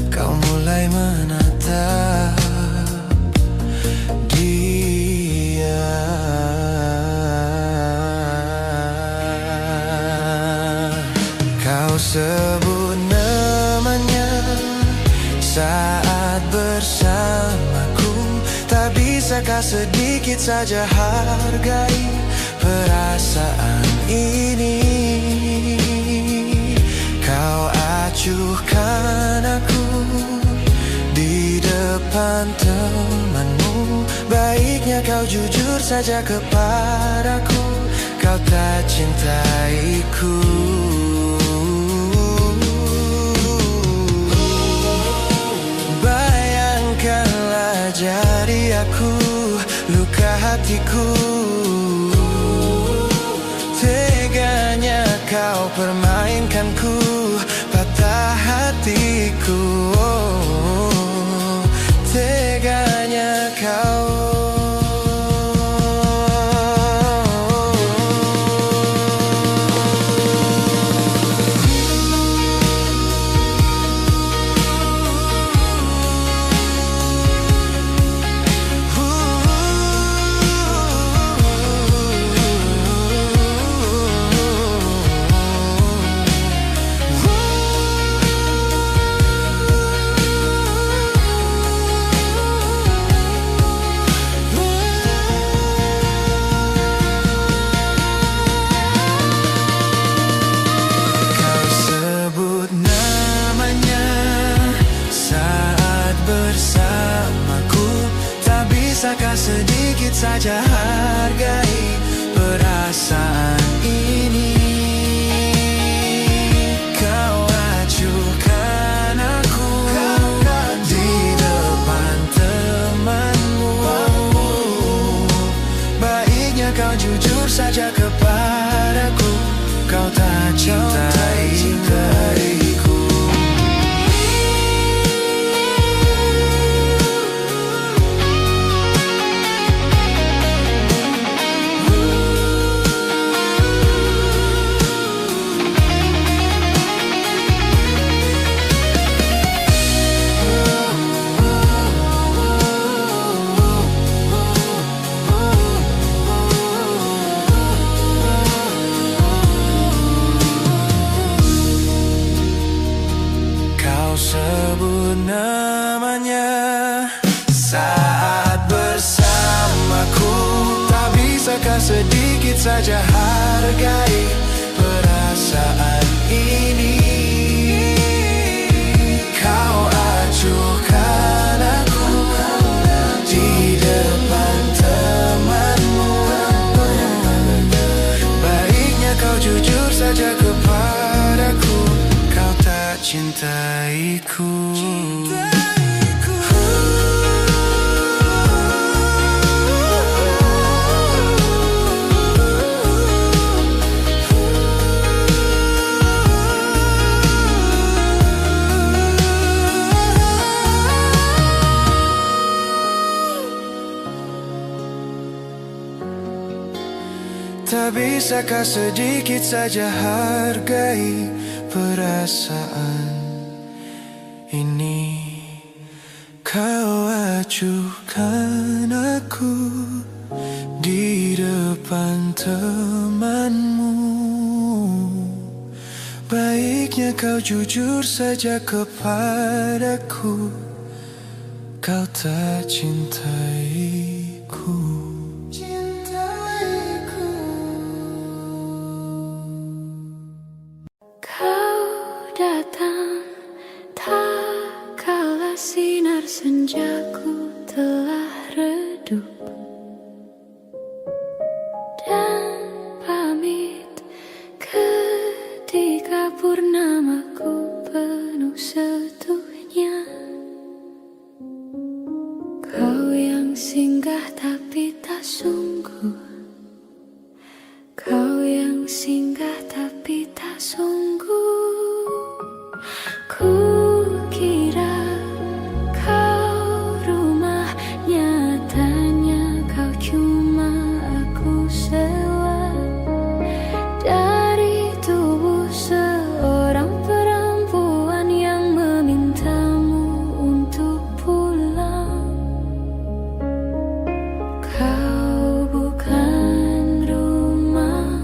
kau mulai menatap dia. Kau sebut namanya saat bersamaku. Tak bisakah sedikit saja hargai perasaan ini? Kau acuhkan aku di depan temanmu. Baiknya kau jujur saja kepadaku, kau tak cintaiku. Bayangkanlah jadi aku, luka hatiku. Teganya kau permainkanku, patah hatiku. Teganya kau. Bisakah sedikit saja hargai perasaan ini? Kau acuhkan aku di depan temanmu. Baiknya kau jujur saja kepadaku, kau tak cintaiku. Sebut namanya saat bersamaku. Tak bisakah sedikit saja hargai perasaan ini? Kau acuhkan aku di depan temanmu. Baiknya kau jujur saja kepadaku, kau tak cintaiku. Tak bisakah sedikit saja hargai perasaan ini? Kau acuhkan aku di depan temanmu. Baiknya kau jujur saja kepadaku, kau tak cintaiku. Datang tak kala sinar senjaku telah redup, dan pamit ketika purnamaku penuh setuhnya. Kau yang singgah tapi tak sungguh, kau yang singgah tapi tak sungguh. Kukira kau rumah, nyatanya kau cuma aku sewa dari tubuh seorang perempuan yang memintamu untuk pulang. Kau bukan rumah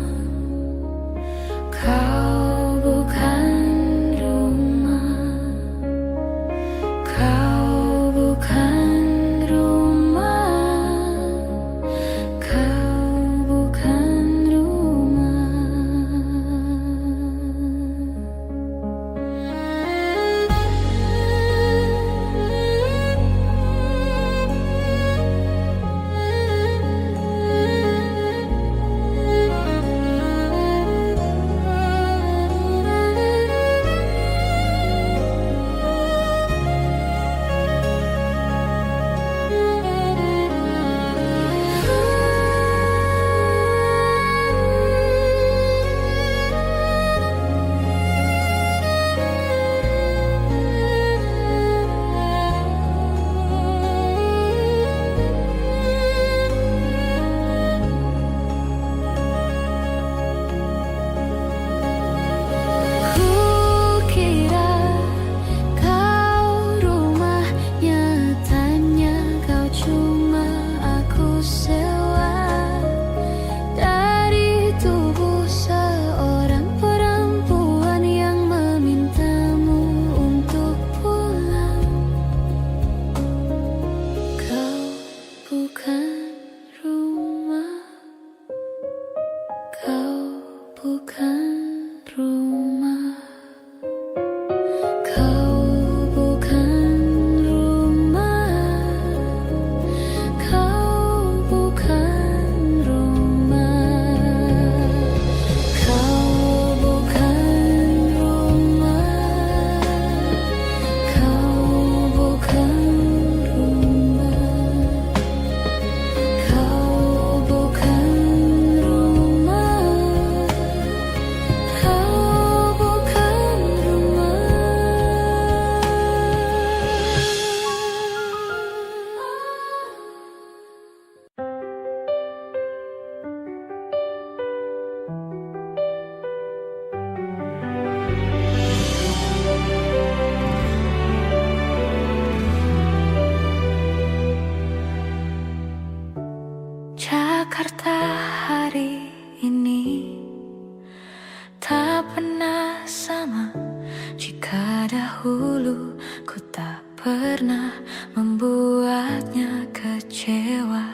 membuatnya kecewa.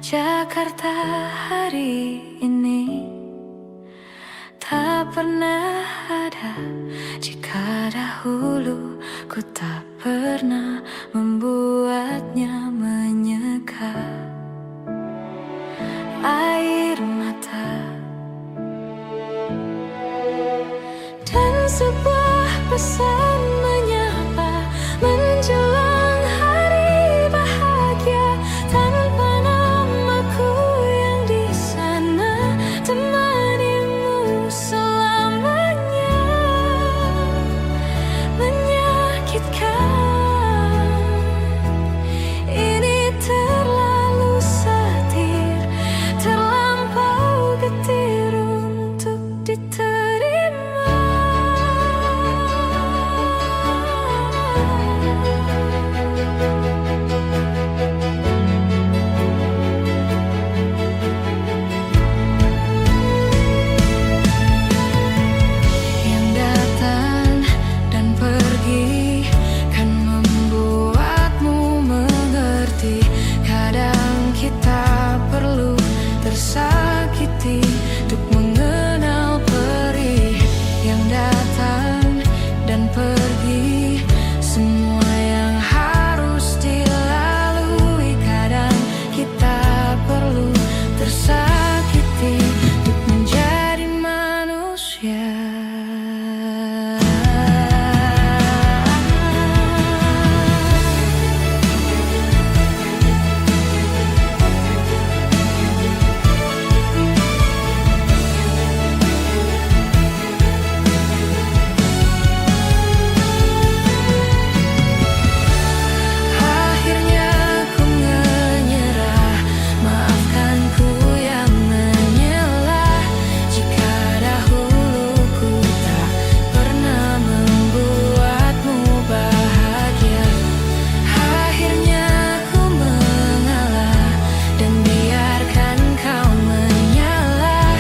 Jakarta hari ini tak pernah ada jika dahulu ku tak pernah membuatnya menyeka air mata. Dan sebuah pesan menyapa menjelang hari bahagia, tanpa namaku yang di sana temanimu selamanya. Menyakitkan, ini terlalu satir, terlampau getir untuk diterima. Yang datang dan pergi kan membuatmu mengerti. Kadang kita perlu tersakiti untuk mengenal perih. Yang datang dan pergi, semua yang harus dilalui. Kadang kita perlu tersakiti untuk menjadi manusia. Akhirnya ku menyerah, maafkan ku yang menyelah. Jika dahulu ku tak pernah membuatmu bahagia. Akhirnya ku mengalah dan biarkan kau menyalah.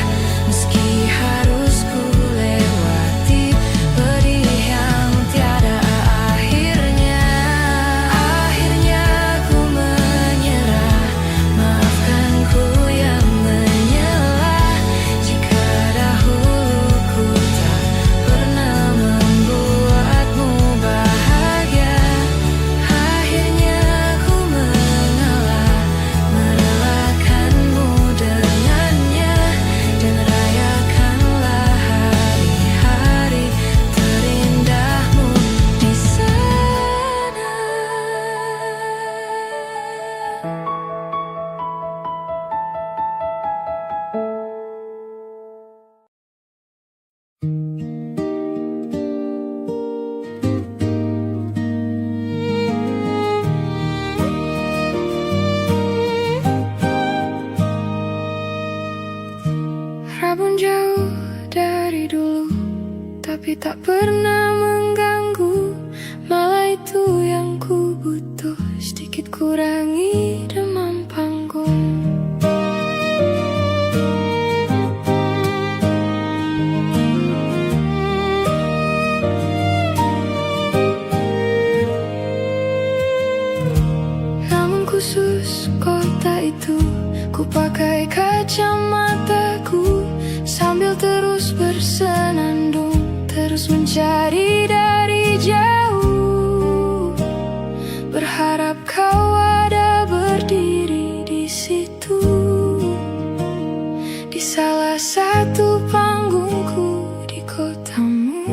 Meski harus ku lewati pedih yang tiada akhirnya. Akhirnya ku menyerah, maafkan ku yang menyelah. Jika dahulu ku tak pernah membuatmu bahagia. Akhirnya ku mengalah, merelakanmu dengannya. Dan rayakanlah hari-hari terindahmu di sana. Rabun jauh dari dulu, tapi tak pernah mengganggu. Malah itu yang ku butuh, sedikit kurangi demam panggung. Namun khusus kota itu, ku pakai kacamataku sambil terus bersenandung, terus mencari dari jauh. Berharap kau ada berdiri di situ, di salah satu panggungku di kotamu.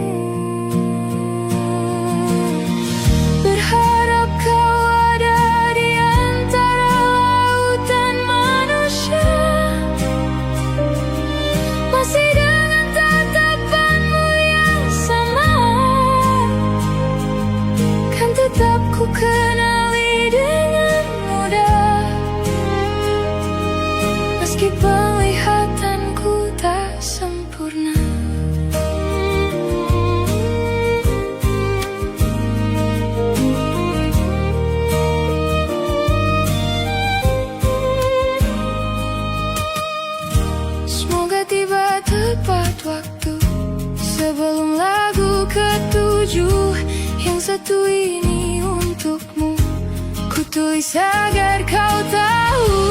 Berharap kau ada di antara lautan manusia, masih dengan tatapanmu yang sama. Kan tetap ku kenali dengan mudah, meski penglihatanku tak sempurna. Semoga tiba tepat waktu sebelum lagu ketujuh. Yang satu ini untukmu, tulis agar kau tahu.